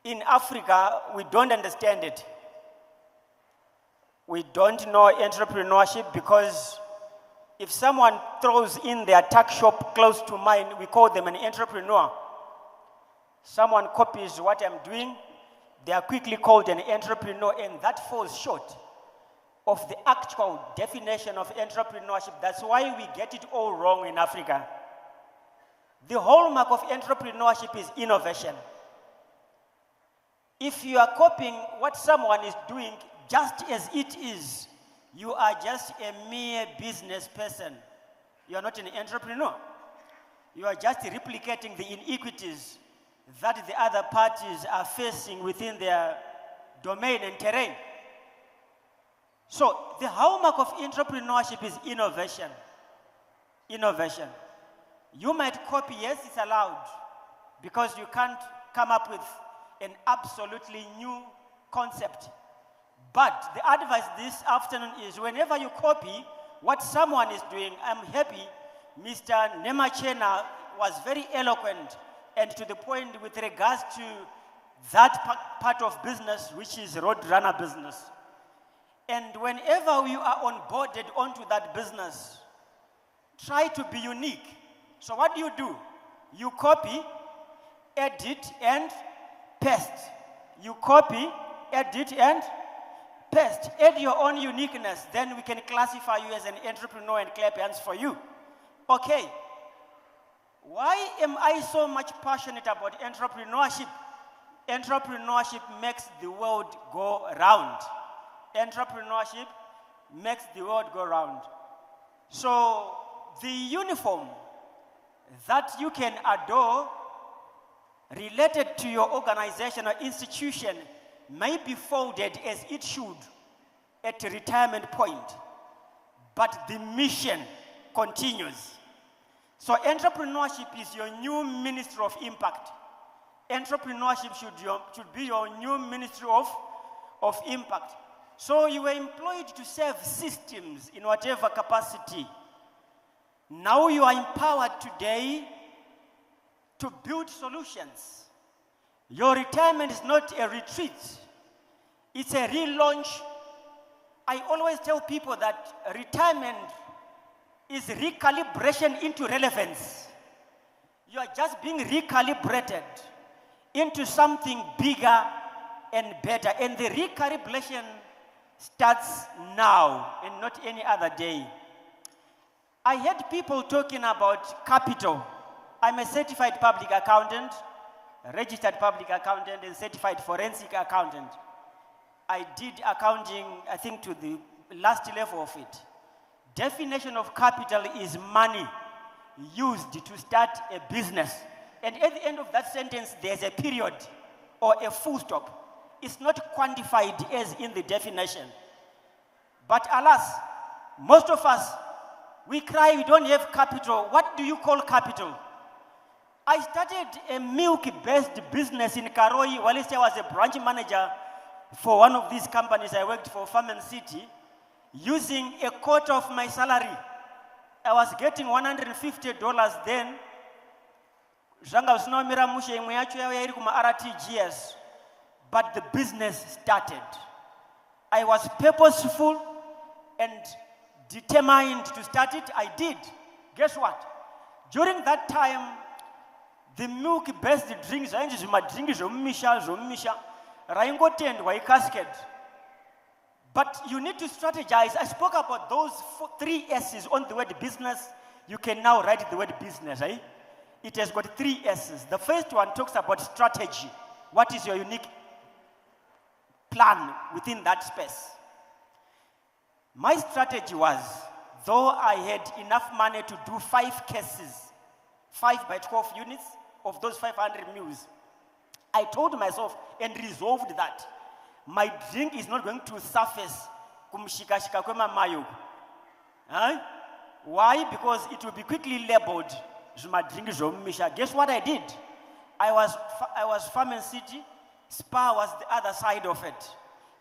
in Africa, we don't understand it. We don't know entrepreneurship because if someone throws in their tuck shop close to mine, we call them an entrepreneur. Someone copies what I'm doing, they are quickly called an entrepreneur, and that falls short of the actual definition of entrepreneurship. That's why we get it all wrong in Africa. The hallmark of entrepreneurship is innovation. If you are copying what someone is doing just as it is, you are just a mere business person. You are not an entrepreneur. You are just replicating the inequities that the other parties are facing within their domain and terrain. So the hallmark of entrepreneurship is innovation. Innovation. You might copy, yes, it's allowed, because you can't come up with an absolutely new concept. But the advice this afternoon is whenever you copy what someone is doing, I'm happy Mr. Nemachena was very eloquent and to the point with regards to that part of business, which is roadrunner business. And whenever you are onboarded onto that business, try to be unique. So what do? You copy, edit, and paste. You copy, edit, and paste. Add your own uniqueness, then we can classify you as an entrepreneur and clap hands for you. Okay. Why am I so much passionate about entrepreneurship? Entrepreneurship makes the world go round. Entrepreneurship makes the world go round. So the uniform that you can adore related to your organization or institution may be folded as it should at a retirement point, but the mission continues. So entrepreneurship is your new ministry of impact. Entrepreneurship should be your new ministry of impact. So you were employed to serve systems in whatever capacity. Now you are empowered today to build solutions. Your retirement is not a retreat. It's a relaunch. I always tell people that retirement is recalibration into relevance. You are just being recalibrated into something bigger and better. And the recalibration starts now and not any other day. I heard people talking about capital. I'm a certified public accountant, registered public accountant, and certified forensic accountant. I did accounting, I think, to the last level of it. Definition of capital is money used to start a business. And at the end of that sentence, there's a period or a full stop. It's not quantified as in the definition. But alas, most of us, we cry we don't have capital. What do you call capital? I started a milk-based business in Karoi while I was a branch manager for one of these companies I worked for, Farm and City, using a quarter of my salary. I was getting $150 then. But the business started. I was purposeful and determined to start it. I did. Guess what? During that time, the milk-based drinks, but you need to strategize. I spoke about those 3 S's on the word business. You can now write the word business, right? It has got 3 S's. The first one talks about strategy. What is your unique plan within that space? My strategy was, though I had enough money to do 5 cases, 5 by 12 units of those 500 meals, I told myself and resolved that my drink is not going to surface kumshikashika kwema mayo. Why? Because it will be quickly labeled Zuma drink zomisha. Guess what I did? I was Farm and City, Spa was the other side of it.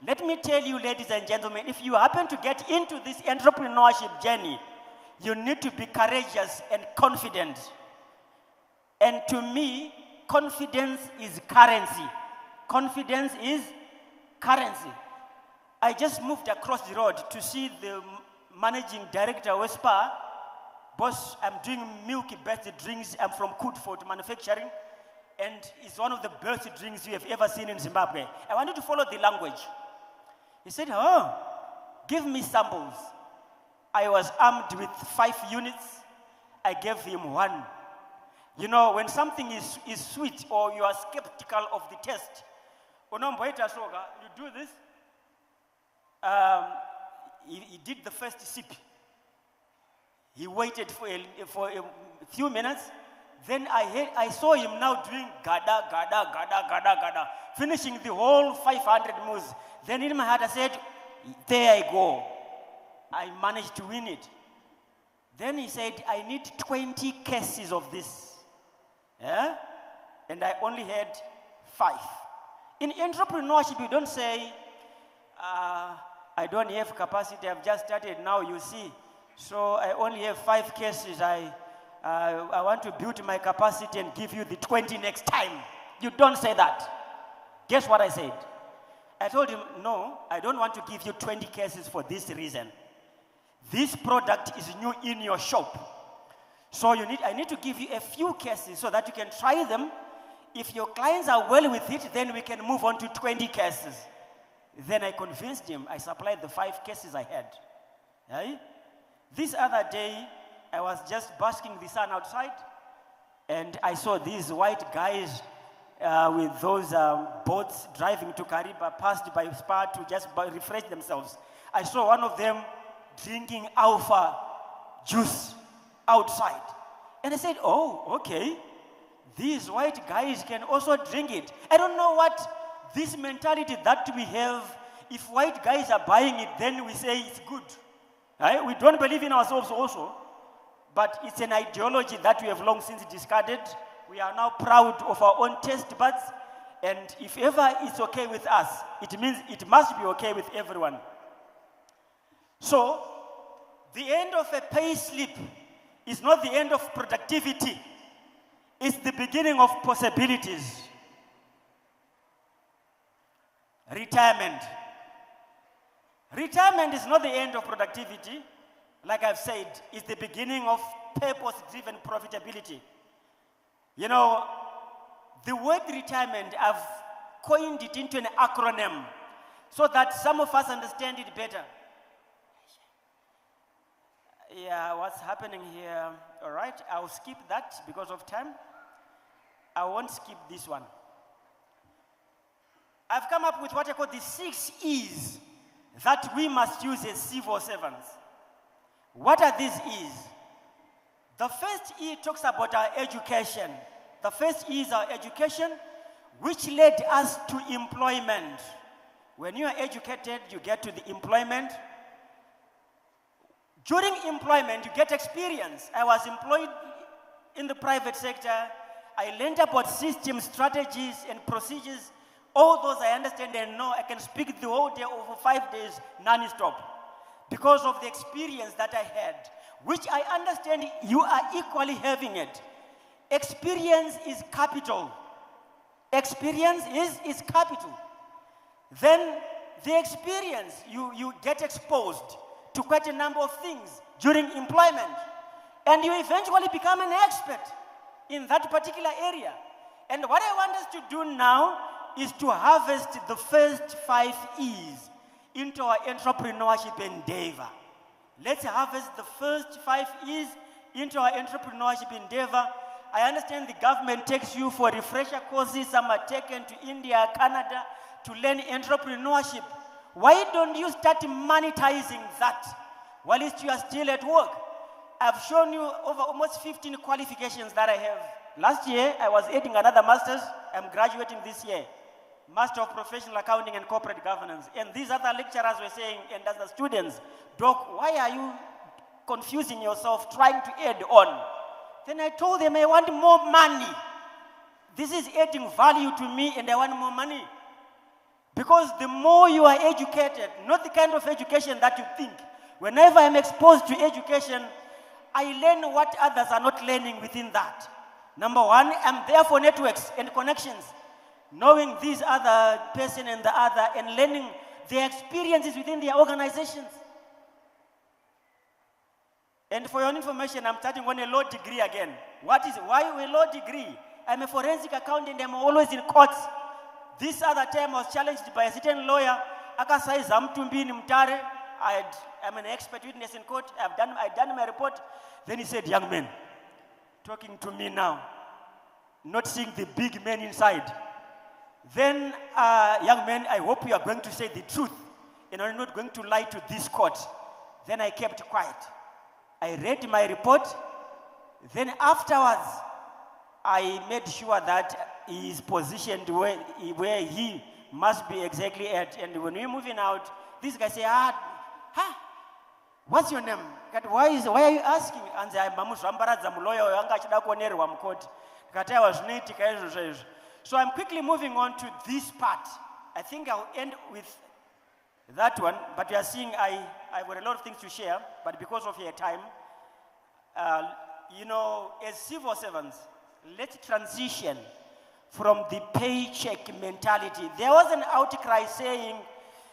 Let me tell you, ladies and gentlemen, if you happen to get into this entrepreneurship journey, you need to be courageous and confident. And to me, confidence is currency. confidence is currency. I just moved across the road to see the managing director whisper, boss, I'm doing milk-based drinks. I'm from Kudford Manufacturing, and it's one of the best drinks you have ever seen in Zimbabwe. I wanted to follow the language. He said, oh, give me samples. I was armed with 5 units. I gave him 1. You know, when something is sweet or you are skeptical of the taste, you do this. He did the first sip. He waited for a few minutes. Then I saw him now doing gada, gada, gada, gada, gada, finishing the whole 500 moves. Then in my heart I said, there I go. I managed to win it. Then he said, I need 20 cases of this. Yeah? And I only had 5. In entrepreneurship, you don't say, I don't have capacity, I've just started now, you see. So I only have 5 cases. I want to build my capacity and give you the 20 next time. You don't say that. Guess what I said? I told him, no, I don't want to give you 20 cases for this reason. This product is new in your shop. So I need to give you a few cases so that you can try them. If your clients are well with it, then we can move on to 20 cases. Then I convinced him. I supplied the 5 cases I had. Right? This other day, I was just basking the sun outside, and I saw these white guys with those boats driving to Kariba, passed by Spa to just refresh themselves. I saw one of them drinking alpha juice outside. And I said, oh, okay. These white guys can also drink it. I don't know what this mentality that we have. If white guys are buying it, then we say it's good. Right? We don't believe in ourselves also. But it's an ideology that we have long since discarded. We are now proud of our own taste buds. And if ever it's okay with us, it means it must be okay with everyone. So, the end of a pay slip is not the end of productivity. It's the beginning of possibilities. Retirement. Retirement is not the end of productivity. Like I've said, it's the beginning of purpose-driven profitability. You know, the word retirement, I've coined it into an acronym so that some of us understand it better. Yeah, what's happening here? All right, I'll skip that because of time. I won't skip this one. I've come up with what I call the 6 E's that we must use as civil servants. What are these E's? The first E talks about our education. The first E is our education, which led us to employment. When you are educated, you get to the employment. During employment, you get experience. I was employed in the private sector. I learned about systems, strategies, and procedures. All those I understand and know. I can speak the whole day over 5 days, non-stop, because of the experience that I had, which I understand you are equally having it. Experience is capital. Experience is capital. Then the experience, you get exposed to quite a number of things during employment, and you eventually become an expert in that particular area. And what I want us to do now is to harvest the first 5 E's into our entrepreneurship endeavor. Let's harvest the first 5 E's into our entrepreneurship endeavor. I understand the government takes you for refresher courses. Some are taken to India, Canada to learn entrepreneurship. Why don't you start monetizing that while you are still at work? I've shown you over almost 15 qualifications that I have. Last year, I was adding another master's. I'm graduating this year. Master of Professional Accounting and Corporate Governance. And these other lecturers were saying, and as the students, Doc, why are you confusing yourself, trying to add on? Then I told them, I want more money. This is adding value to me, and I want more money. Because the more you are educated, not the kind of education that you think. Whenever I'm exposed to education, I learn what others are not learning within that. Number one, I'm there for networks and connections. knowing this other person and the other, and learning their experiences within their organizations. And for your information, I'm starting on a law degree again. Why a law degree? I'm a forensic accountant, I'm always in courts. This other time I was challenged by a certain lawyer. I'm an expert witness in court. I've done my report. Then he said, young man, talking to me now, not seeing the big man inside. Then, young man, I hope you are going to say the truth and are not going to lie to this court. Then I kept quiet. I read my report. Then afterwards, I made sure that he is positioned where he must be exactly at. And when we're moving out, this guy said, what's your name? Why are you asking? And so I'm quickly moving on to this part. I think I'll end with that one, but you are seeing I've got a lot of things to share, but because of your time, as civil servants, let's transition from the paycheck mentality. There was an outcry saying,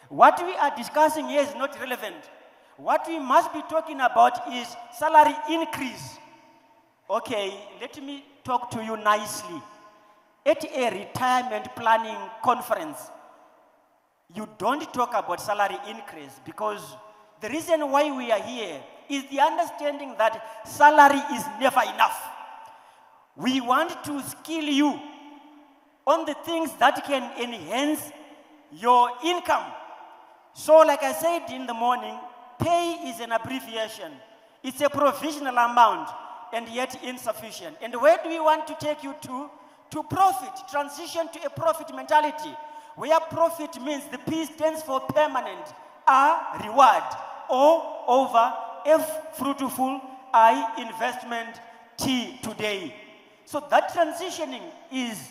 what we are discussing here is not relevant. What we must be talking about is salary increase. Okay, let me talk to you nicely. At a retirement planning conference, you don't talk about salary increase, because the reason why we are here is the understanding that salary is never enough. We want to skill you on the things that can enhance your income. So like I said in the morning, pay is an abbreviation. It's a provisional amount and yet insufficient. And where do we want to take you to? To profit, transition to a profit mentality, where profit means the P stands for permanent, A, reward, O, over, F, fruitful, I, investment, T, today. So that transitioning is,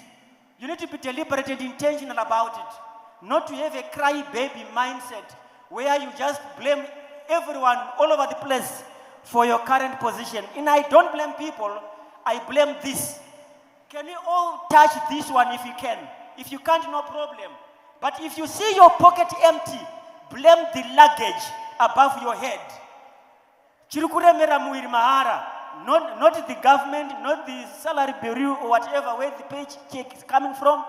you need to be deliberate and intentional about it, not to have a cry-baby mindset where you just blame everyone all over the place for your current position. And I don't blame people, I blame this. Can we all touch this one if you can? If you can't, no problem. But if you see your pocket empty, blame the luggage above your head. Not the government, not the salary bureau or whatever, where the paycheck is coming from,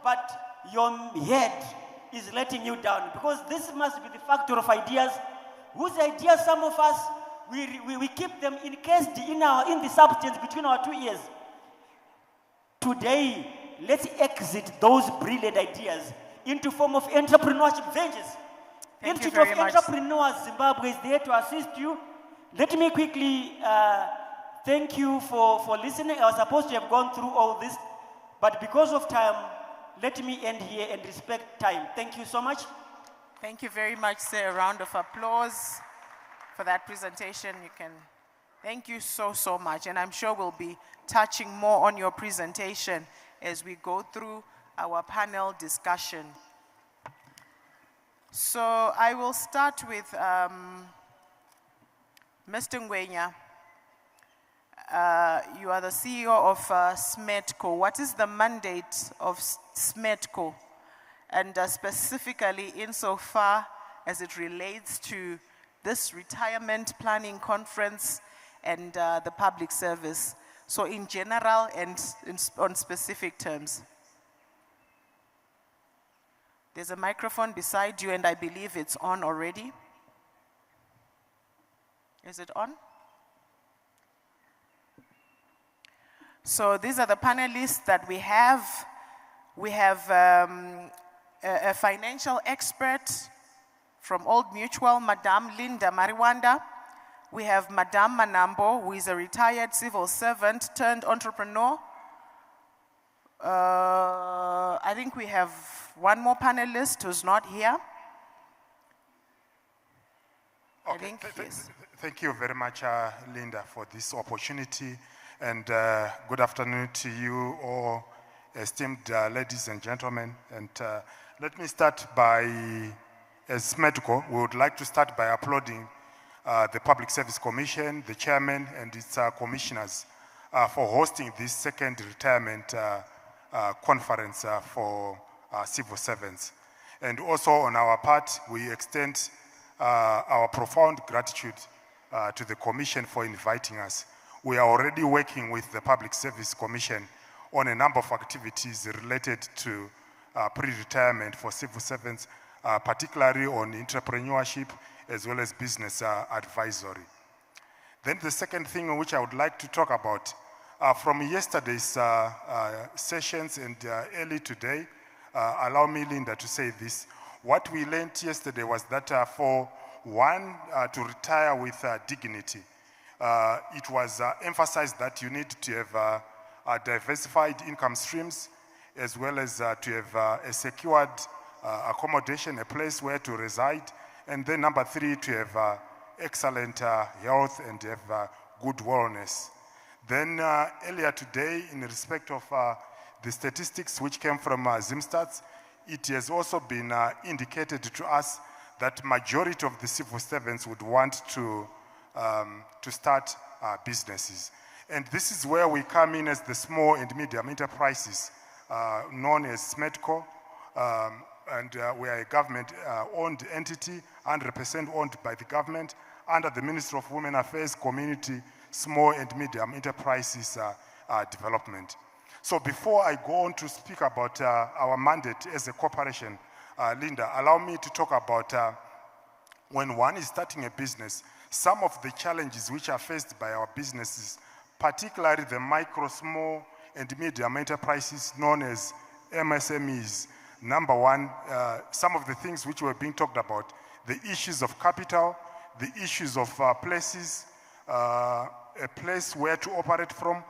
but your head is letting you down. Because this must be the factor of ideas, whose ideas some of us, we keep them encased in the substance between our 2 ears. Today, let's exit those brilliant ideas into form of entrepreneurship ventures. Institute of Entrepreneurs Zimbabwe is there to assist you. Let me quickly thank you for listening. I was supposed to have gone through all this, but because of time, let me end here and respect time. Thank you so much. Thank you very much, sir. A round of applause for that presentation. Thank you so much. And I'm sure we'll be touching more on your presentation as we go through our panel discussion. So I will start with Mr. Ngwenya. You are the CEO of SMETCO. What is the mandate of SMETCO? And specifically insofar as it relates to this retirement planning conference and the public service. So in general and on specific terms. There's a microphone beside you and I believe it's on already. Is it on? So these are the panelists that we have. We have a financial expert from Old Mutual, Madame Linda Mariwanda. We have Madame Manambo, who is a retired civil servant turned entrepreneur. I think we have one more panelist who's not here. Okay. I think yes. Thank you very much, Linda, for this opportunity. And good afternoon to you all, esteemed ladies and gentlemen. And let me start by, as SMETCO, we would like to start by applauding the Public Service Commission, the chairman and its commissioners for hosting this second retirement conference for civil servants. And also on our part, we extend our profound gratitude to the Commission for inviting us. We are already working with the Public Service Commission on a number of activities related to pre-retirement for civil servants, particularly on entrepreneurship as well as business advisory. Then the second thing on which I would like to talk about, from yesterday's sessions and early today, allow me, Linda, to say this. What we learned yesterday was that for one to retire with dignity, it was emphasized that you need to have diversified income streams, as well as to have a secured accommodation, a place where to reside, and then number three, to have excellent health and have good wellness. Then earlier today, in respect of the statistics which came from Zimstats, it has also been indicated to us that majority of the civil servants would want to start businesses. And this is where we come in as the small and medium enterprises, known as SMEDCO, and we are a government-owned entity, 100% owned by the government, under the Ministry of Women Affairs, Community, Small and Medium Enterprises Development. So before I go on to speak about our mandate as a corporation, Linda, allow me to talk about when one is starting a business, some of the challenges which are faced by our businesses, particularly the micro, small, and medium enterprises known as MSMEs. Number one, some of the things which were being talked about, the issues of capital, the issues of places, a place where to operate from,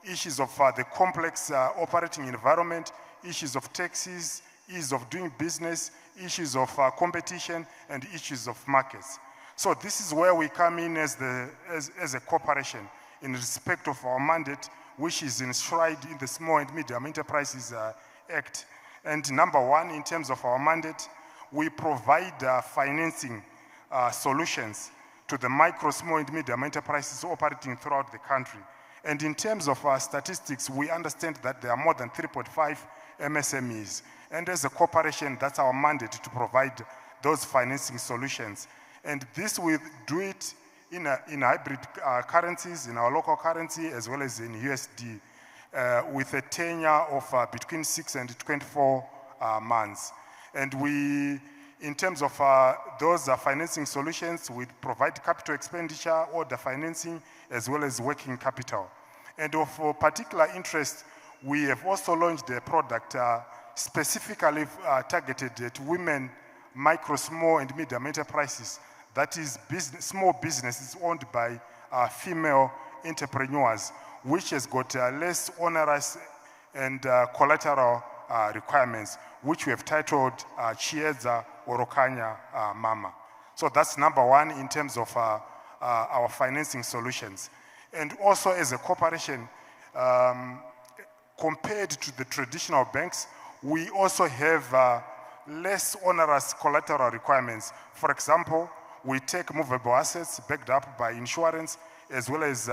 issues of the complex operating environment, issues of taxes, ease of doing business, issues of competition, and issues of markets. So this is where we come in as a corporation in respect of our mandate, which is enshrined in the Small and Medium Enterprises Act. And number one, in terms of our mandate, we provide financing solutions to the micro, small, and medium enterprises operating throughout the country. And in terms of our statistics, we understand that there are more than 3.5 MSMEs. And as a corporation, that's our mandate to provide those financing solutions. And this we do it in hybrid currencies, in our local currency, as well as in USD, with a tenure of between 6 and 24 months. And we, in terms of those financing solutions, we provide capital expenditure, order financing, as well as working capital. And of particular interest, we have also launched a product specifically targeted at women, micro, small, and medium enterprises. That is small businesses owned by female entrepreneurs, which has got less onerous and collateral requirements, which we have titled Chieza Orokanya Mama. So that's number one in terms of our financing solutions. And also as a corporation, compared to the traditional banks, we also have less onerous collateral requirements. For example, we take movable assets backed up by insurance, as well as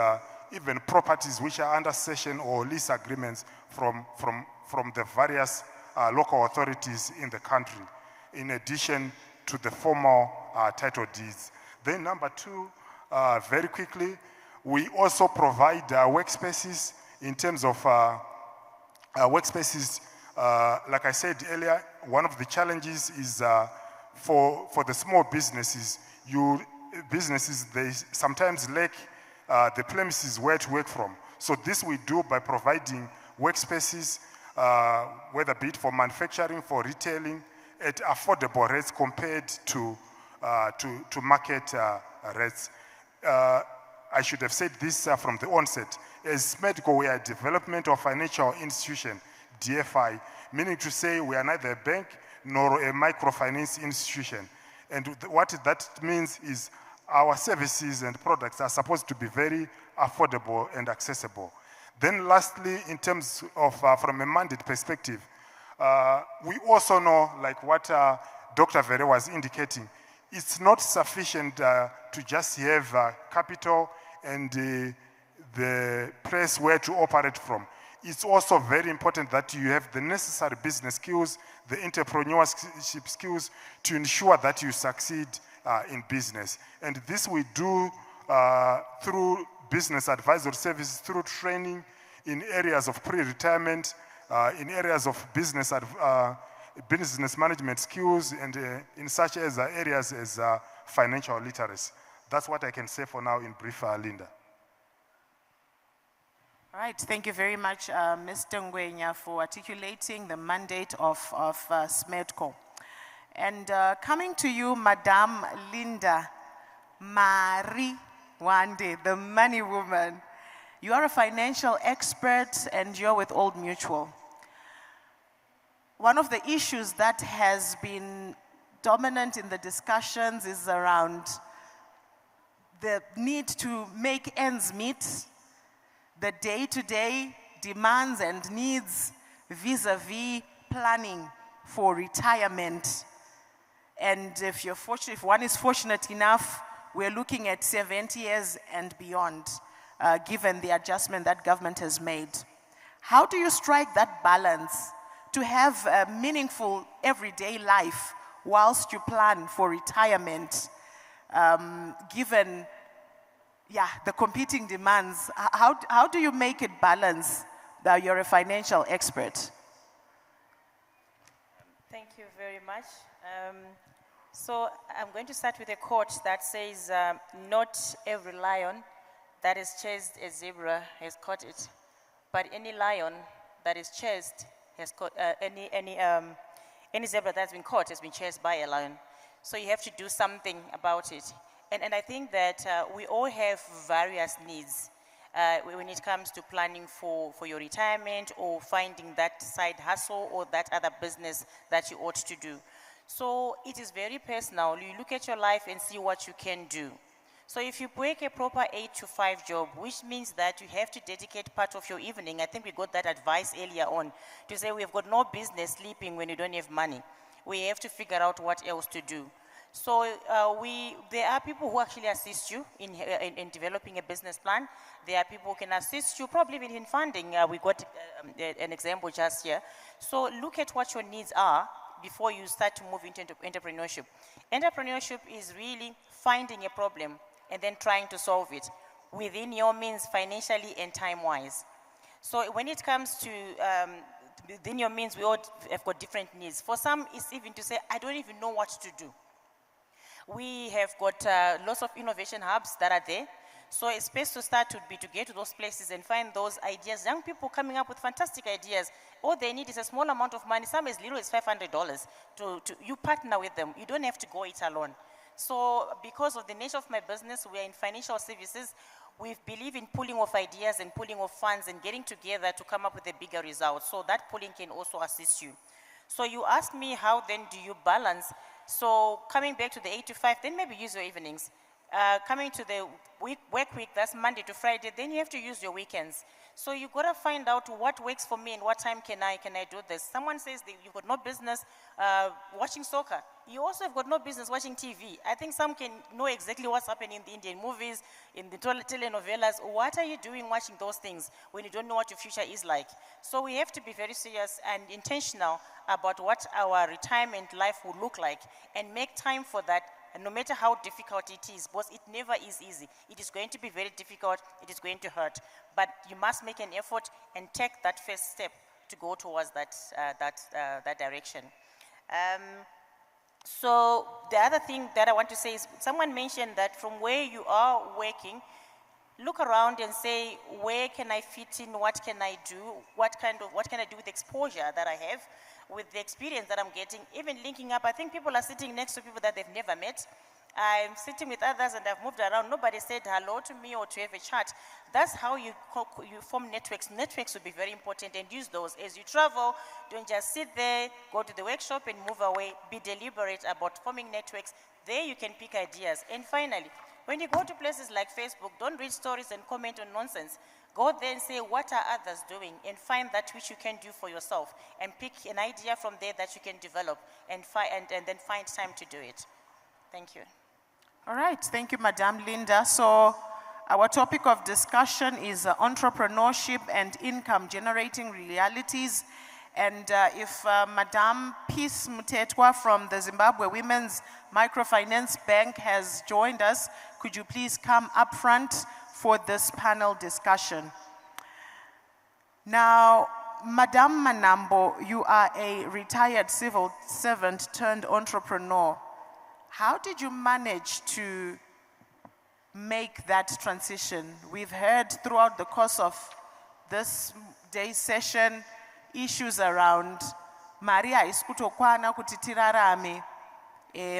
even properties which are under cession or lease agreements from the various local authorities in the country, in addition to the formal title deeds. Then number two, very quickly, we also provide workspaces. In terms of workspaces, like I said earlier, one of the challenges is for the small businesses, they sometimes lack the premises where to work from. So this we do by providing workspaces, whether be it for manufacturing, for retailing, at affordable rates compared to market rates. I should have said this from the onset. As SMEDCO, we are a development of financial institution, DFI, meaning to say we are neither a bank nor a microfinance institution. And what that means is our services and products are supposed to be very affordable and accessible. Then lastly, in terms of from a mandate perspective, we also know, like what Dr. Vere was indicating, it's not sufficient to just have capital and the place where to operate from. it's also very important that you have the necessary business skills, the entrepreneurship skills to ensure that you succeed in business. And this we do through business advisory services, through training in areas of pre-retirement, in areas of business management skills, and in such as areas as financial literacy. That's what I can say for now in brief, Linda. All right, thank you very much, Mr. Ngwenya, for articulating the mandate of SMEDCO. And coming to you, Madame Linda Marie Wande, the money woman. You are a financial expert and you're with Old Mutual. One of the issues that has been dominant in the discussions is around the need to make ends meet, the day-to-day demands and needs vis-a-vis planning for retirement. And if you're fortunate, if one is fortunate enough, we're looking at 70 years and beyond, given the adjustment that government has made. How do you strike that balance to have a meaningful everyday life whilst you plan for retirement, given the competing demands? How do you make it balance? That you're a financial expert. Thank you very much. So I'm going to start with a quote that says, not every lion that is chased a zebra has caught it, but any lion that is chased has caught, any zebra that's been caught has been chased by a lion. So you have to do something about it. And I think that we all have various needs when it comes to planning for your retirement or finding that side hustle or that other business that you ought to do. So it is very personal. You look at your life and see what you can do. So if you work a proper 8 to 5 job, which means that you have to dedicate part of your evening, I think we got that advice earlier on, to say we've got no business sleeping when you don't have money. We have to figure out what else to do. So there are people who actually assist you in developing a business plan. There are people who can assist you, probably even in funding. We got an example just here. So look at what your needs are before you start to move into entrepreneurship. Entrepreneurship is really finding a problem and then trying to solve it within your means, financially and time-wise. So when it comes to within your means, we all have got different needs. For some, it's even to say, I don't even know what to do. We have got lots of innovation hubs that are there. So a space to start would be to get to those places and find those ideas. Young people coming up with fantastic ideas. All they need is a small amount of money, some as little as $500. You partner with them. You don't have to go it alone. So because of the nature of my business, we are in financial services. We believe in pooling of ideas and pooling of funds and getting together to come up with a bigger result. So that pooling can also assist you. So you ask me, how then do you balance? So coming back to the 8 to 5, then maybe use your evenings. Coming to the work week, that's Monday to Friday, then you have to use your weekends. So you gotta find out what works for me and what time can I do this. Someone says that you've got no business watching soccer. You also have got no business watching TV. I think some can know exactly what's happening in the Indian movies, in the telenovelas. What are you doing watching those things when you don't know what your future is like? So we have to be very serious and intentional about what our retirement life will look like and make time for that. And no matter how difficult it is, because it never is easy. It is going to be very difficult, it is going to hurt. But you must make an effort and take that first step to go towards that direction. So the other thing that I want to say is, someone mentioned that from where you are working, look around and say, where can I fit in, what can I do, what can I do with exposure that I have, with the experience that I'm getting, even linking up. I think people are sitting next to people that they've never met. I'm sitting with others and I've moved around. Nobody said hello to me or to have a chat. That's how you form networks. Networks will be very important, and use those. As you travel, don't just sit there, go to the workshop and move away. Be deliberate about forming networks. There you can pick ideas. And finally, when you go to places like Facebook, don't read stories and comment on nonsense. Go there and say, what are others doing? And find that which you can do for yourself. And pick an idea from there that you can develop and then find time to do it. Thank you. All right, thank you, Madame Linda. So Our topic of discussion is entrepreneurship and income generating realities. And if Madame Peace Mutetwa from the Zimbabwe Women's Microfinance Bank has joined us, could you please come up front for this panel discussion? Now, Madame Manambo, you are a retired civil servant turned entrepreneur. How did you manage to make that transition? We've heard throughout the course of this day's session issues around Maria iskutokwana kuti tirarame,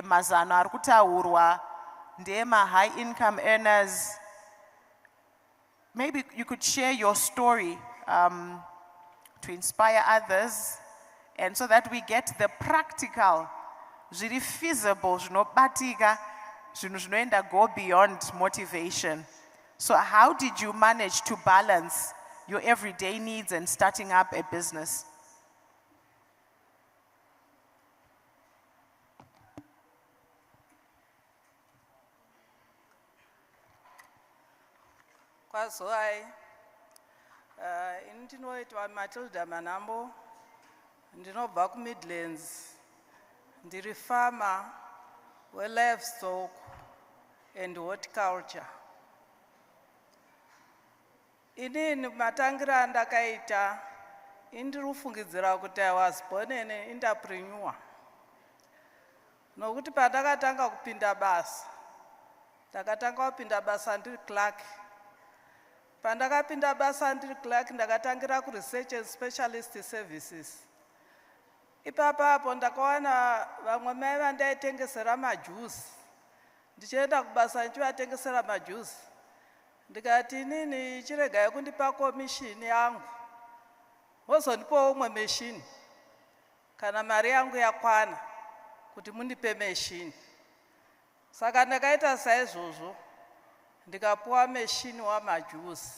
mazano ari kutaurwa ndema high income earners. Maybe you could share your story to inspire others, and so that we get the practical, really feasible, zvinobatika, zvinhu zvinoenda go beyond motivation. So how did you manage to balance your everyday needs and starting up a business? Kwazoi, ndinoitwa Matilda Manambo, ndinobva kuMidlands, ndiri farmer we-livestock and horticulture. Inini matangira andakaita, indiri kufungidzira kuti I was born an entrepreneur. Nokuti pandakatanga kupinda basa, ndakatanga kupinda basa ndiri clerk. Pandakapinda basa ndiri clerk ndakatangira ku research and specialist services. Ipapapo ndakawana vamwe mai vandaitengesera majuice. Ndichienda kubasa ndichivatengesera majuice. Ndikati inini chiregai kundipa komishini yangu. Wozondipawo umwe meshini. Kana mari yangu yakwana kuti mundipe meshini. Saka ndakaita saizvozvo. Ndikapuwa meshini wamajuice.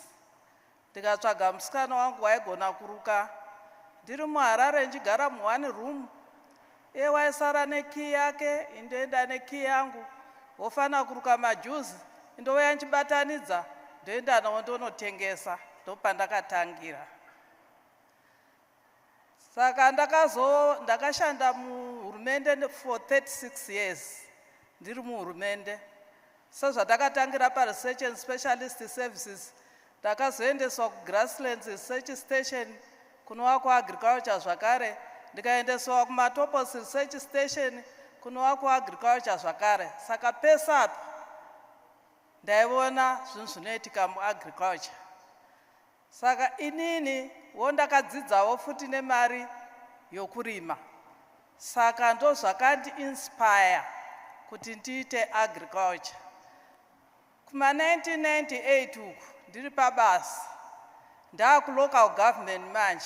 Ndikatsvaga musikana wangu waigona kuruka. Ndiri muHarare ndigara mu1 room. Iye waisara nekey yake, indoenda nekey yangu. Wofana kuruka majuice, indouya ndichibatanidza, ndoenda nawo ndonotengesa, ndopandakatangira. Saka ndakashanda muhurumende for 36 years. Ndiri muhurumende. Sezvandakatangira pa-research and specialist services, ndakazoendeswa ku-grasslands research station kunova ku-agriculture zvakare, ndikaendeswa kumatopos research station kunova ku-agriculture zvakare. Saka pese apa ndaiona zvinhu zvinoitika mu-agriculture. Saka inini ndakadzidzawo futi nemari yokurima. Saka ndo zvakandi-inspire kuti ndiite agriculture. Kuma 1998 uku ndiri pabasa, ndaku-local government manje,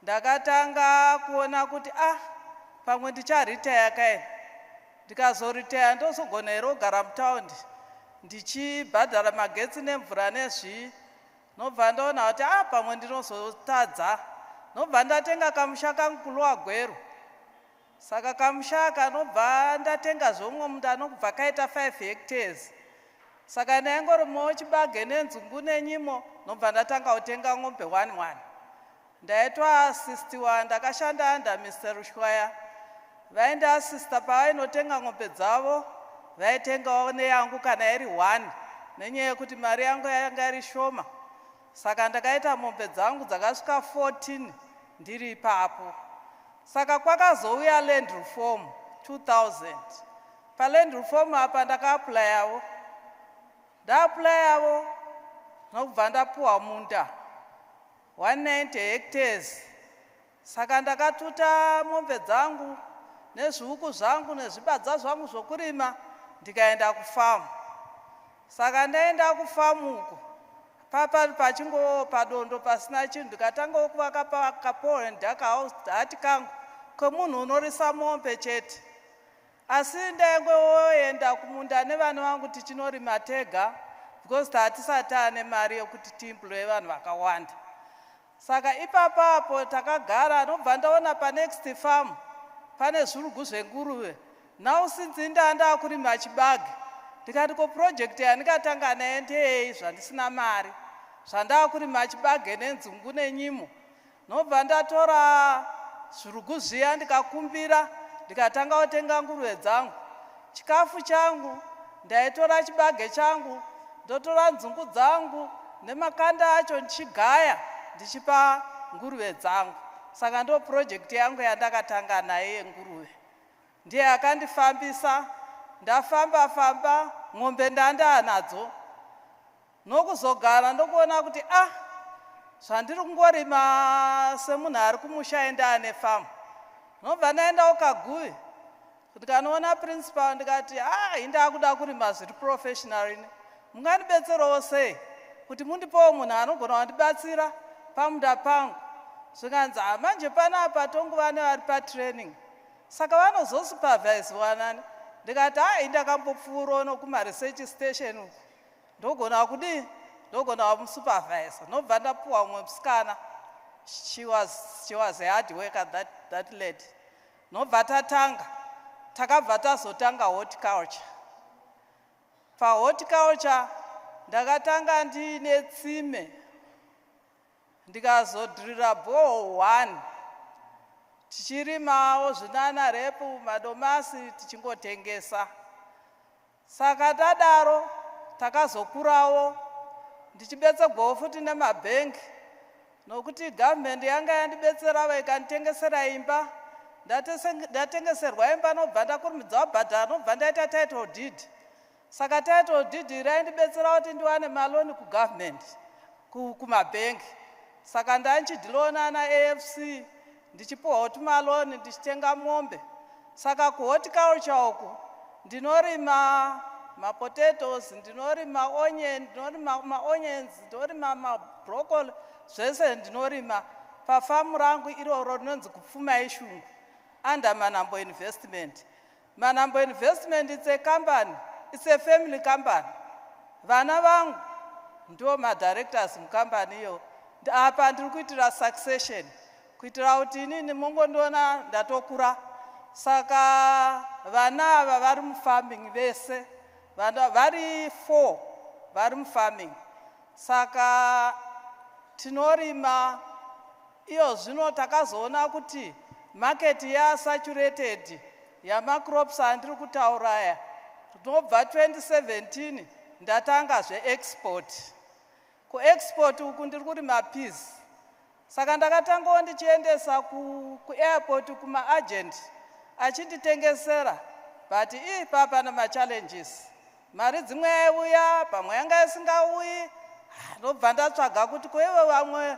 ndakatanga kuona kuti pamwe ndicharitaya kaini. Ndikazoritaya ndozogona here kugara mutaundi ndichibhadhara magetsi nemvura nezvii. Nobva ndaona kuti pamwe ndinozotadza. Nobva ndatenga kamusha kangu kulowa Gweru. Saka kamushaka nobva ndatenga zvomwe munda anobva kaita 5 hectares. Saka ndaingorimowo chibage nenzungu nenyimo, nobva ndatanga kutenga ng'ombe 1. Ndaitwa-asistiwa, ndakashanda under Mr. Rushwaya. Vaindiasista pavainotenga ng'ombe dzavo, vaitengawo neyangu kana iri 1, nenyaya yekuti mari yangu yanga iri shoma. Saka ndakaita mombe dzangu dzakasvika 14 ndiri ipapo. Saka kwakazouya land reform 2000. Pa-land reform apa ndaka-aplayawo. Nda-aplayawo nokubva ndapuwa munda 190 hectares. Saka ndakatuta mombe dzangu nezviuku zvangu nezvibadza zvangu zvokurima ndikaenda kufamu. Saka ndaenda kufamu uko. Papa pachingo padondo pasina chinhu ndikatangawo kuvaka pakapole ndakahati kangu komunhu unorisa mombe chete. Asi ndaingoenda kumunda nevana vangu tichinorima tega because hatisati ane mari yokuti tiimploye vanhu vakawanda. Saka ipapapo takagara nobva ndaona pa-next farm pane zvirugu zvenguruve. Now since ndaa kurima chibage ndikati ko project yandikatanga nayo ndeyei zvandisina mari zvandava kurima chibage nenzungu nenyimo. Nobva ndatora zvirugu zviya ndikakumbira ndikatanga kutenga nguruve dzangu. Chikafu changu ndaitora chibage changu ndotora nzungu dzangu nemakanda acho ndichigaya ndichipa nguruve dzangu. Saka ndo project yangu yandakatanga nayo yenguruve. Ndiye akandifambisa, ndafamba ng'ombe ndandanadzo. Nokuzogara ndokuona kuti zvandiri kungorima semunhu ari kumusha enda ane famu. Nobva ndaenda ukaguve ndikanoona principal ndikati indakuda kurima zviri professional ini. Mungandibetserawo sei kuti mundipewo munhu anogona kundibatsira pamunda pangu. Zvikanzi manje panapa tonguva nevari patraining. Saka vanozosupervise wanani. Ndikati indakambopfuura uno kuma-research station uku. Ndogona kudii? Ndogona kumusupervise. Nobva ndapuwa umwe musikana. She was a hard worker, that lady. Nobva takabva tazotanga horticulture. PaHorticulture ndakatanga ndine tsime. Ndikazodhirira borehole 1. Tichirimawo zvinanarepu, madomasi tichingotengesa. Saka tadaro takazokurawo ndichibetserwawo futi nemabhengi. Nokuti government yanga yandibetsera ikanditengesera imba. Ndatengeserwa imba nobva ndakurumidza wabhadhara nobva ndaita title deed. Saka title deed raindibetsera kuti ndiwane maloni kugovernment kumabhengi. Saka ndanchidhilona naAFC ndichipuwa tumaloni ndichitenga mombe. Saka kuhorticulture uku ndinorima mapotatoes, ndinorima onion, ndinorima onions, ndinorima mabroccoli, zvese ndinorima pafamu rangu iroro rinonzi kupfuma yeshungu under Manambo Investment. Manambo Investment it's a company, it's a family company. Vana vangu ndio madirectors mucompany iyo. Apa ndiri kuitira succession kuitira kuti inini mungondiona ndatokura. Saka vana ava vari mufarming vese. Vana vari 4 vari mufarming. Saka tinorima iyo zvino takazoona kuti market yasaturated yamacrops andiri kutauraya. Ndobva 2017 ndatanga zveexport. Kuexport uku ndiri kurima peas. Saka ndakatangawo ndichiendesa kuairport kumaagent achinditengesera. But papa namachallenges. Mari dzimwe yaiuya pamwe yanga isingauyi. Ndobva ndatsvaga kuti kwewe vamwe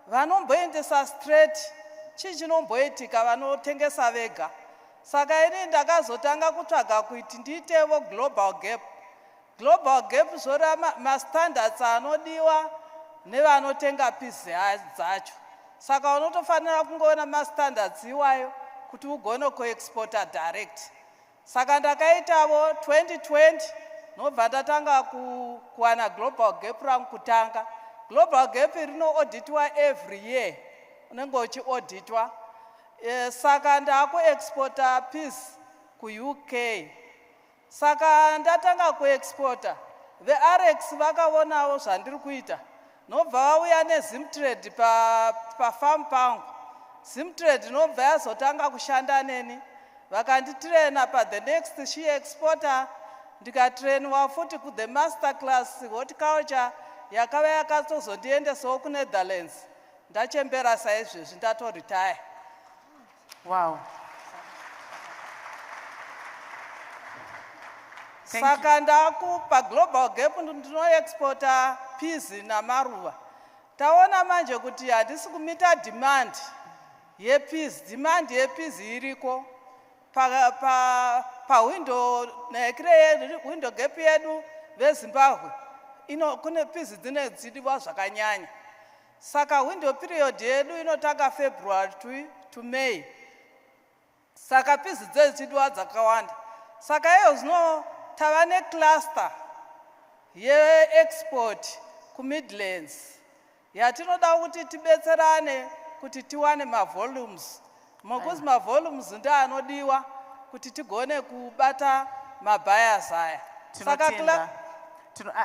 vanomboendesa straight chii chinomboitika vanotengesa vega. Saka ini ndakazotanga kutsvaga kuti ndiitewo global gap. Global gap zvora mastandards anodiwa nevanotenga peas dzacho. Saka unotofanira kungoona mastandards iwayo kuti ugone kuexporta direct. Saka ndakaitawo 2020 nobva ndatanga kuwana global gap rangu kutanga. Global gap rinoauditwa every year. Unenge uchiauditwa. Saka ndakuexporta peas kuUK. Saka ndatanga kuexporta. VeRx vakaonawo zvandiri kuita. Nobva vauya neZimtrade pafarm pangu. Zimtrade nobva yazotanga kushanda neni. Vakanditraina the next she exporter. Ndikatrainwa futi the master class horticulture yakava yakatozondiendesawo kuNetherlands. Ndachembera saizvezvi ndatoretire. Wow. Saka ndakupa global gap ndinoexporta peas namaruva. Taona manje kuti handisi kumita demand yepeas. Demand yepeas iriko window window gap yedu veZimbabwe. Kune peas dzine dzidiwa zvakanyanya. Saka window period yedu inotanga February to May. Saka peas dzedzidiwa dzakawanda. Saka iyo zvino tava necluster yeexport kuMidlands. Yatinoda kuti tibetserane kuti tiwane mavolumes. Mokuti mavolumes ndoanodiwa kuti tigone kubata mabuyers aya. Tinotenda.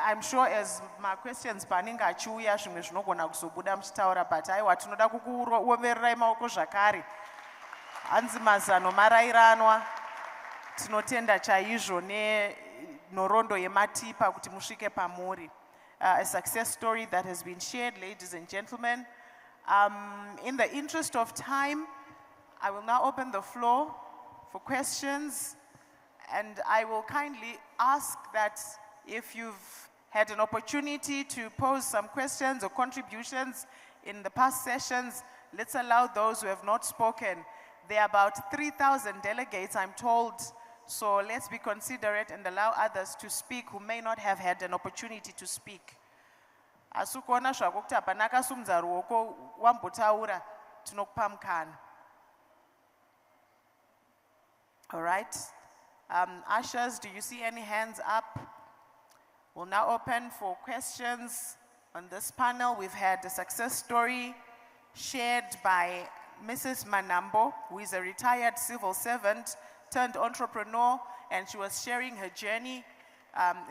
I'm sure as my questions paninga achiuya zvimwe zvinogona kuzobuda muchitaura, but aiwa tinoda kukuomererai maoko zvakare. Hanzi mazano marayiranwa. Tinotenda chaizvo nhoroondo yematipa kuti musvike pamuri. A success story that has been shared, ladies and gentlemen. In the interest of time, I will now open the floor for questions, and I will kindly ask that if you've had an opportunity to pose some questions or contributions in the past sessions, let's allow those who have not spoken. There are about 3,000 delegates, I'm told, so let's be considerate and allow others to speak who may not have had an opportunity to speak. Asikuona zvako kuti hapana akasimudza ruoko wambotaura, tinokupa mukana. All right. Ushers, do you see any hands up? We'll now open for questions on this panel. We've had a success story shared by Mrs. Manambo, who is a retired civil servant turned entrepreneur, and she was sharing her journey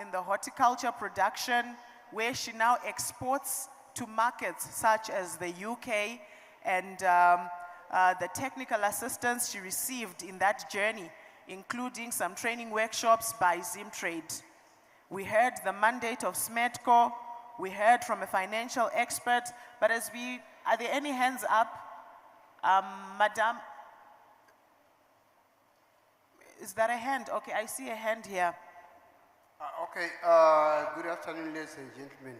in the horticulture production, where she now exports to markets such as the UK, and the technical assistance she received in that journey, including some training workshops by Zimtrade. We heard the mandate of SMETCO, we heard from a financial expert, but are there any hands up? Madam, is that a hand? Okay, I see a hand here. Okay, good afternoon, ladies and gentlemen.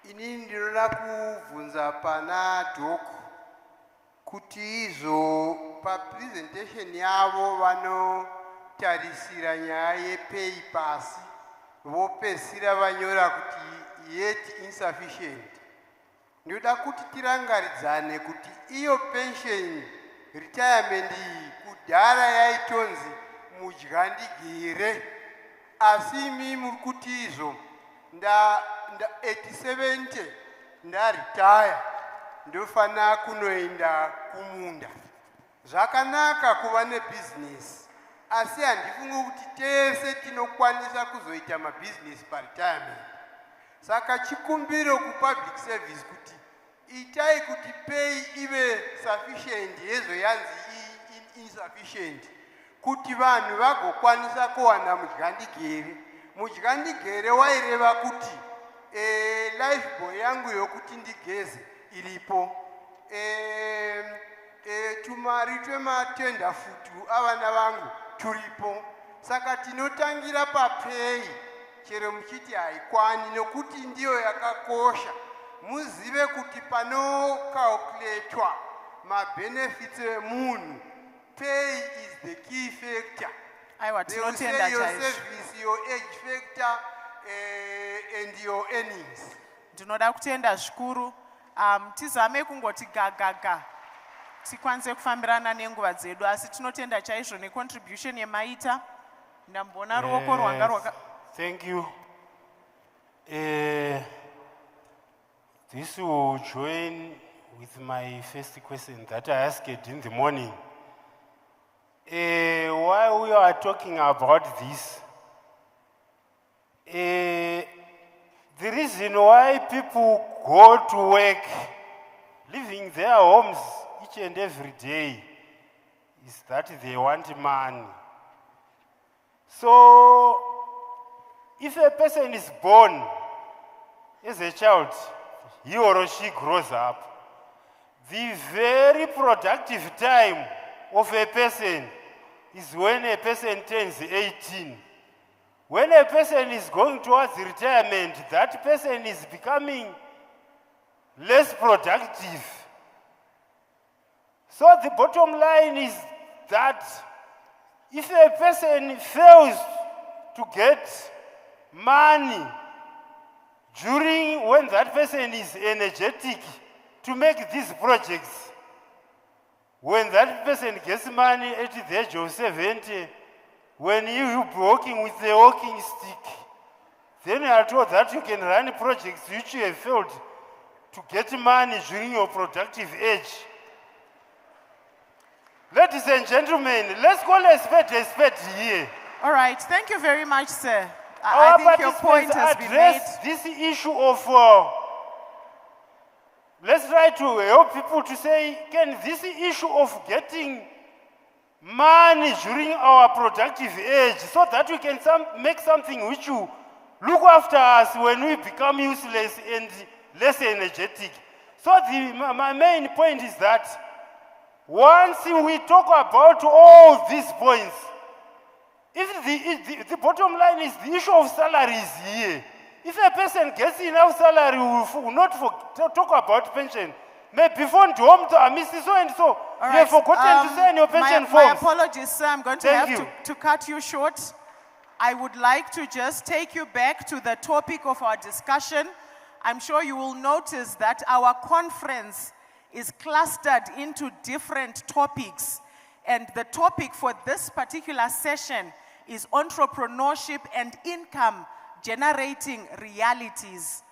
Ini ndinoda kuvhunza pana Doc kuti izo papresentation yavo vanotarisira nyaya yepay pasi vopedzisira vanyora kuti yet insufficient. Ndinoda kuti tirangaridzane kuti iyo pension retirement kudhara yaitonzi mudya ndigere, asi imi muri kuti izo at 70 ndaretire ndofana kunoenda kumunda. Zvakanaka kuva nebusiness, asi handifungi kuti tese tinokwanisa kuzoita mabusiness paretirement. Saka chikumbiro kupublic service kuti itai kuti pay ive sufficient yezo yanzi insufficient, kuti vanhu vagokwanisa kuwana mudyandigere. Mudyandigere waireva kuti lifeboy yangu yokuti ndigeze iripo, tumari twematenda futu avana vangu turipo. Saka tinotangira papay, chero muchiti haikwani nokuti ndiyo yakakosha. Muzive kuti panokalkuletwa mabenefits emunhu, pay is the key factor. They will say your service, your age factor, and your earnings. Ndinoda kutenda zvikuru. Tizame kungoti gagaga tikwanise kufambirana nenguva dzedu, asi tinotenda chaizvo necontribution yemaita. Ndambona ruoko rwanga rwaka. Thank you. This will join with my first question that I asked in the morning. While we are talking about this, the reason why people go to work, leaving their homes each and every day, is that they want money. So, if a person is born as a child, he or she grows up, the very productive time of a person is when a person turns 18. When a person is going towards retirement, that person is becoming less productive. So the bottom line is that if a person fails to get money during when that person is energetic to make these projects, when that person gets money at the age of 70, when you will be walking with a walking stick, then you are told that you can run projects which you have failed to get money during your productive age. Ladies and gentlemen, let's call a spade here. All right, thank you very much, sir. Our I think your point participants has been made. address this issue of, let's try to help people to say, can this issue of getting money during our productive age so that we can make something which will look after us when we become useless and less energetic. So my main point is that once we talk about all these points, if the bottom line is the issue of salaries here. If a person gets enough salary, we will not talk about pension. Maybe before home to Mr. So and so, All you right, have forgotten to sign your pension my forms. apologies, sir. I'm going to Thank have you. to cut you short. I would like to just take you back to the topic of our discussion. I'm sure you will notice that our conference is clustered into different topics. And the topic for this particular session is entrepreneurship and income generating realities.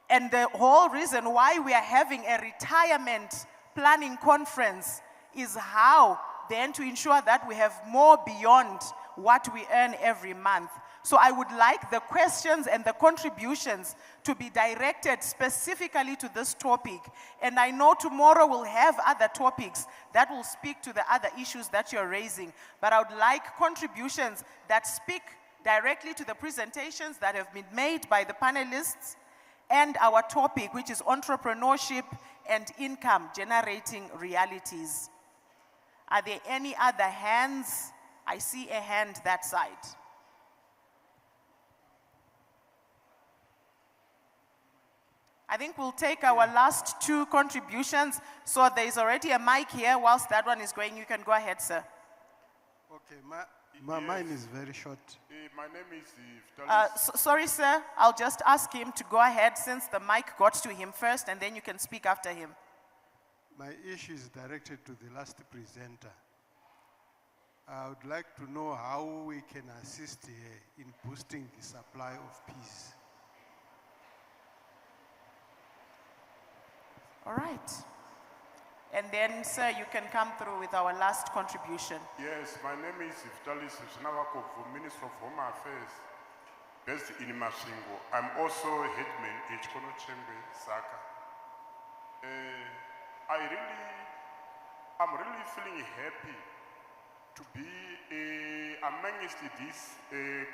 And the whole reason why we are having a retirement planning conference is how then to ensure that we have more beyond what we earn every month. So I would like the questions and the contributions to be directed specifically to this topic. And I know tomorrow we'll have other topics that will speak to the other issues that you're raising. But I would like contributions that speak directly to the presentations that have been made by the panelists and our topic, which is entrepreneurship and income generating realities. Are there any other hands? I see a hand that side. I think we'll take our last two contributions. So there is already a mic here. Whilst that one is going, you can go ahead, sir. Okay, mine is very short. My name is Vitalis. Sorry, sir. I'll just ask him to go ahead since the mic got to him first, and then you can speak after him. My issue is directed to the last presenter. I would like to know how we can assist here in boosting the supply of peace. All right. And then, sir, you can come through with our last contribution. Yes, my name is Vitalis Shinawakov, Minister of Home Affairs, based in Masvingo. I'm also headman at Chikono Chembe, Saka. I'm really feeling happy to be amongst this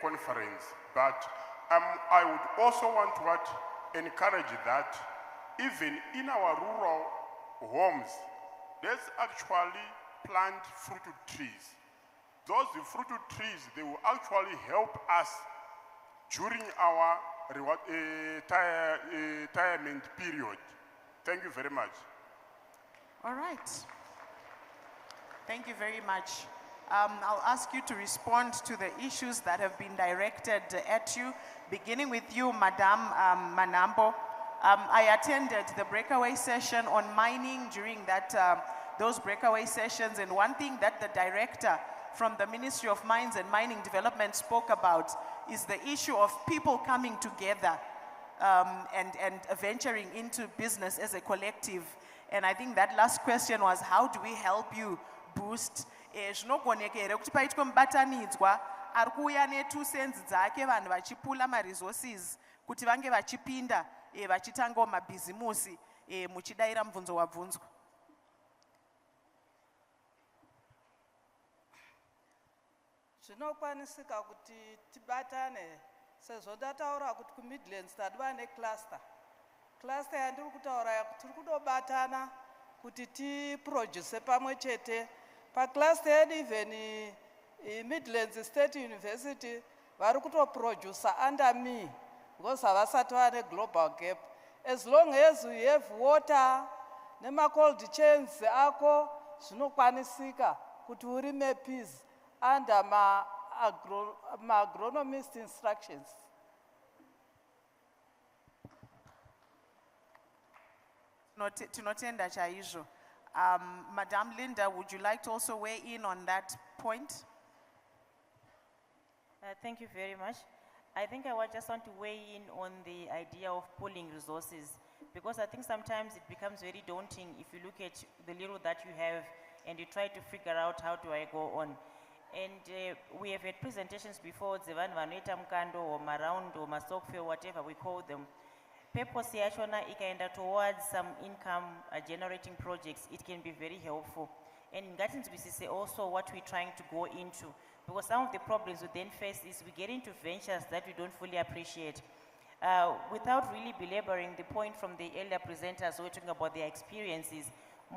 conference, but I would also want to encourage that even in our rural homes, let's actually plant fruit trees. Those fruit trees, they will actually help us during our retirement period. Thank you very much. All right. Thank you very much. I'll ask you to respond to the issues that have been directed at you, beginning with you, Madam Manambo. I attended the breakaway session on mining during those breakaway sessions, and one thing that the director from the Ministry of Mines and Mining Development spoke about is the issue of people coming together and venturing into business as a collective. And I think that last question was, how do we help you boost? Zvinogonekera kuti paitwe mubatanidzwa ari kuuya ne2 cents dzake vanhu vachipula maresources kuti vange vachipinda vachitangawo mabhizimusi muchidaira mubvunzo wabvunzwa. Zvinokwanisika kuti tibatane sezvo ndataura kuti kuMidlands tadiwa necluster. Cluster yandiri kutaura yakuti tiri kutobatana kuti tiproduce pamwe chete. Pacluster yedu even Midlands State University vari kutoproduce under me because havasati vane global gap. As long as we have water nema-cold chains ako zvinokwanisika kuti urime peas under ma-agronomist instructions. Tinotenda chaizvo. Madam Linda, would you like to also weigh in on that point? Thank you very much. I think I just want to weigh in on the idea of pooling resources, because I think sometimes it becomes very daunting if you look at the little that you have and you try to figure out how do I go on. And we have had presentations before, Zevan Vaneta Mkando or Maround or Masokfe, whatever we call them. Purpose yachona ikaenda towards some income generating projects, it can be very helpful. And in Gatins BCC also what we're trying to go into, because some of the problems we then face is we get into ventures that we don't fully appreciate. Without really belaboring the point from the earlier presenters who were talking about their experiences,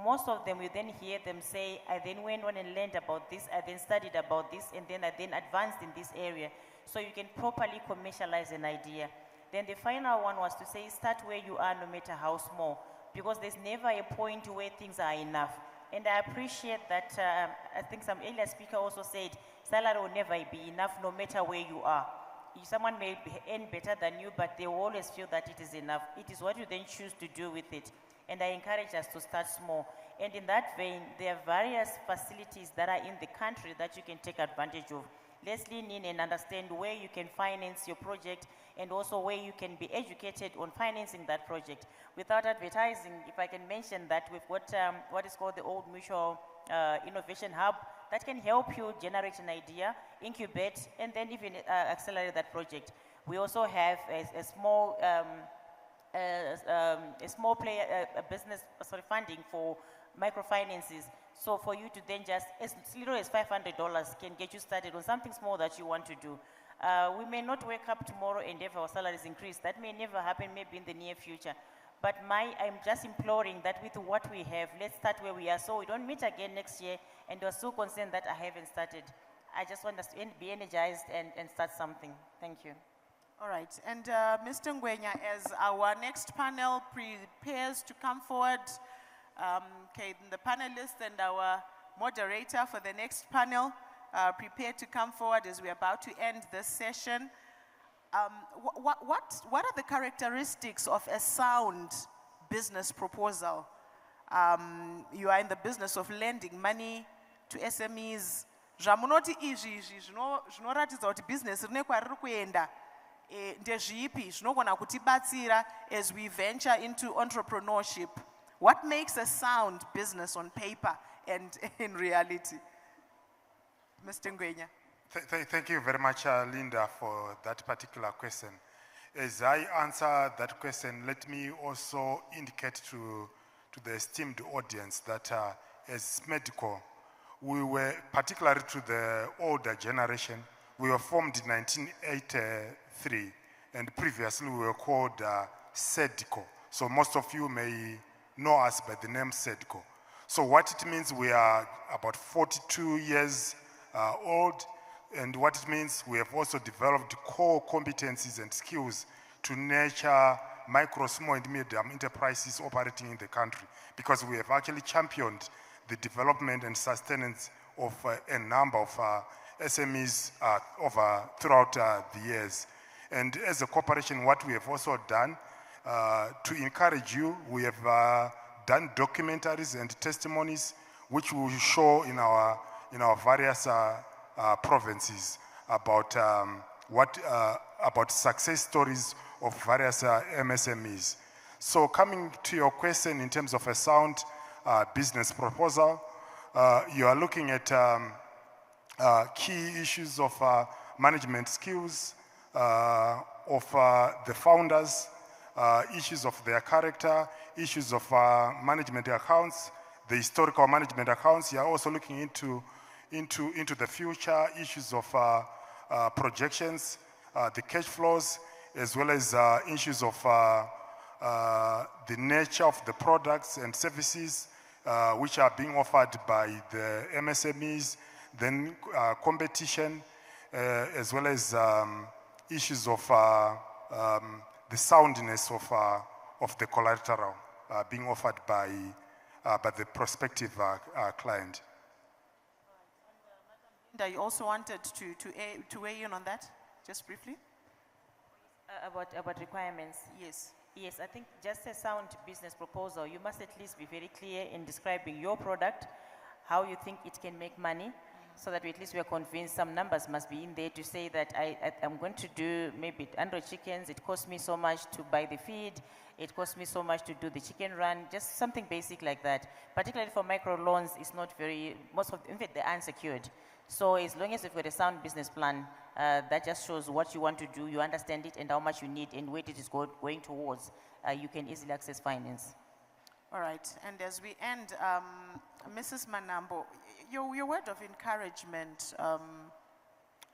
most of them, we then hear them say, I then went on and learned about this, I then studied about this, and then I then advanced in this area. So you can properly commercialize an idea. Then the final one was to say, start where you are no matter how small, because there's never a point where things are enough. And I appreciate that, I think some earlier speaker also said, salary will never be enough no matter where you are. Someone may earn better than you, but they will always feel that it is enough. It is what you then choose to do with it. And I encourage us to start small. And in that vein, there are various facilities that are in the country that you can take advantage of. Let's lean in and understand where you can finance your project and also where you can be educated on financing that project. Without advertising, if I can mention that we've got what is called the Old Mutual Innovation Hub that can help you generate an idea, incubate, and then even accelerate that project. We also have a small business funding for microfinances. So for you to then just, as little as $500 can get you started on something small that you want to do. We may not wake up tomorrow and have our salaries increase. That may never happen, maybe in the near future. But I'm just imploring that with what we have, let's start where we are so we don't meet again next year and you're so concerned that I haven't started. I just want us to be energized and start something. Thank you. All right, and Mr. Ngwenya, as our next panel prepares to come forward, the panelists and our moderator for the next panel prepare to come forward as we're about to end this session. What are the characteristics of a sound business proposal? You are in the business of lending money to SMEs. Zvamunoti izvi zvinoratidza kuti business rine kwariri kuenda ndezvipi zvinogona kutibatsira as we venture into entrepreneurship. What makes a sound business on paper and in reality? Mr. Ngwenya. Thank you very much, Linda, for that particular question. As I answer that question, let me also indicate to the esteemed audience that as Medical, we were, particularly to the older generation, we were formed in 1983, and previously we were called SEDCO. So most of you may know us by the name SEDCO. So what it means, we are about 42 years old, and what it means, we have also developed core competencies and skills to nurture micro, small, and medium enterprises operating in the country, because we have actually championed the development and sustenance of a number of SMEs throughout the years. And as a corporation, what we have also done to encourage you, we have done documentaries and testimonies which we will show in our various provinces about about success stories of various MSMEs. So coming to your question in terms of a sound business proposal, you are looking at key issues of management skills of the founders, issues of their character, issues of management accounts, the historical management accounts. You are also looking into the future, issues of projections, the cash flows, as well as issues of the nature of the products and services which are being offered by the MSMEs, then competition, as well as issues of the soundness of the collateral being offered by the prospective client. Linda, you also wanted to weigh in on that, just briefly? About requirements? Yes. Yes, I think just a sound business proposal, you must at least be very clear in describing your product, how you think it can make money, so that we at least we are convinced some numbers must be in there to say that I'm going to do maybe 100 chickens, it costs me so much to buy the feed, it costs me so much to do the chicken run, just something basic like that. Particularly for micro loans, it's not very, in fact, they're unsecured. So as long as you've got a sound business plan, that just shows what you want to do, you understand it and how much you need and where it is going towards, you can easily access finance. All right, and as we end, Mrs. Manambo, your word of encouragement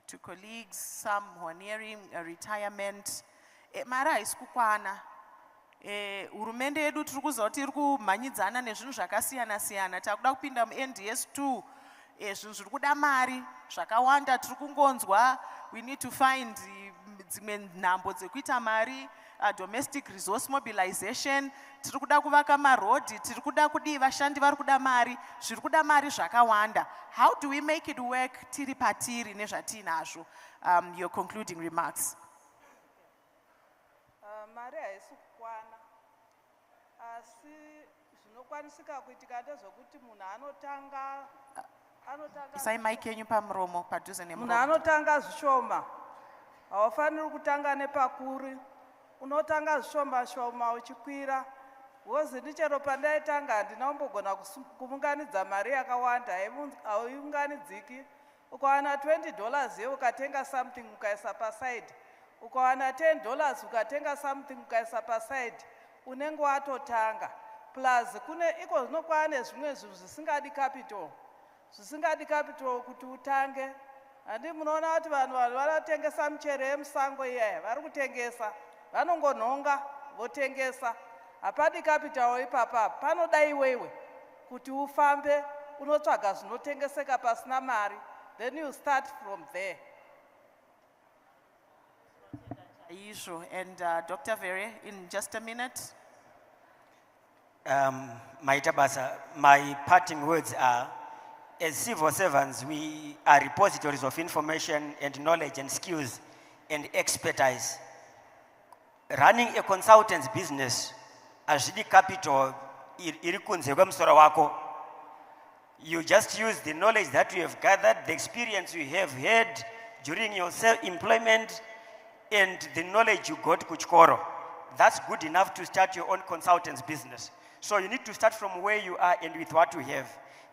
to colleagues, some who are nearing retirement, mara iskukwana. Hurumende yedu tiri kuzoti iri kumhanyidzana nezvinhu zvakasiyana-siyana. Takuda kupinda mu-NDS2, zvinhu zviri kuda mari zvakawanda tiri kungonzwa. We need to find dzimwe nhambo dzekuita mari, domestic resource mobilization, tiri kuda kuvaka marodhi, tiri kuda kudii, vashandi vari kuda mari, zviri kuda mari zvakawanda. How do we make it work tiri patiri nezvatiinazvo? Your concluding remarks. Mari haisi kukwana, asi zvinokwanisika kuitika ndezvekuti munhu anotanga Isai mic yenyu pamuromo padhuze nemuromo. Munhu anotanga zvishoma, haufaniri kutanga nepakuri, unotanga zvishoma-shoma uchikwira. Wozi ndichero pandaitanga handina kumbogona kuunganidza mari yakawanda, hauunganidziki. Ukawana $20 ye ukatenga something ukaisa paside, ukawana $10 ukatenga something ukaisa paside, unenge watotanga. Plus iko zvinokwana zvimwe zvinhu zvisingadi capital. Zvisingadi capital kuti utange. Handi munoona kuti vanhu vanotengesa michero yemusango iyaya, vari kutengesa, vanongonhonga votengesa. Hapadi capital ipapa, panoda iwewe kuti ufambe unotsvaga zvinotengeseka pasina mari. Then you start from there. And Dr. Vere, in just a minute. My parting words are, as civil servants, we are repositories of information and knowledge and skills and expertise. Running a consultant's business, azvidi capital iri kunze kwemusoro wako. You just use the knowledge that you have gathered, the experience you have had during your employment, and the knowledge you got kuchikoro. That's good enough to start your own consultant's business. So you need to start from where you are and with what you have.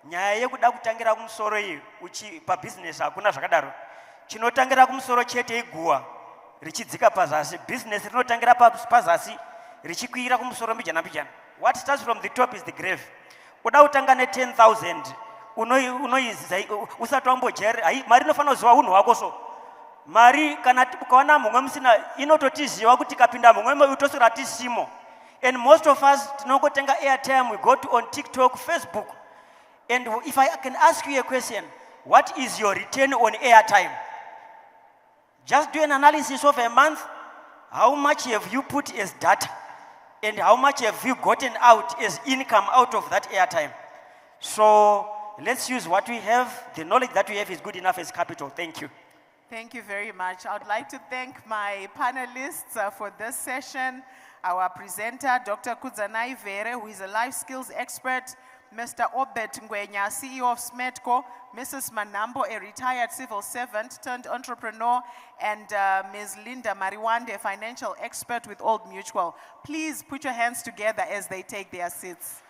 Nyaya yekuda kutangira kumusoro iyi uchi pa business hakuna zvakadaro. Chinotangira kumusoro chete iguwa richidzika pazasi. Business rinotangira pazasi richikwira kumusoro mbijana mbijana. What starts from the top is the grave. Uda utanga ne 10,000 unoizisa usati wambojere mari inofanira kuziva unhu wako so. Mari kana ukaona mumwe musina inototiziva kuti kapinda mumwe utosora tisimo. And most of us tinongotenga airtime, we go to on TikTok, Facebook. And if I can ask you a question, what is your return on airtime? Just do an analysis of a month. How much have you put as data? And how much have you gotten out as income out of that airtime? So let's use what we have. The knowledge that we have is good enough as capital. Thank you. Thank you very much. I would like to thank my panelists for this session. Our presenter, Dr. Kudzanai Vere, who is a life skills expert, Mr. Obet Ngwenya, CEO of SMETCO, Mrs. Manambo, a retired civil servant turned entrepreneur, and Ms. Linda Mariwande, a financial expert with Old Mutual. Please put your hands together as they take their seats.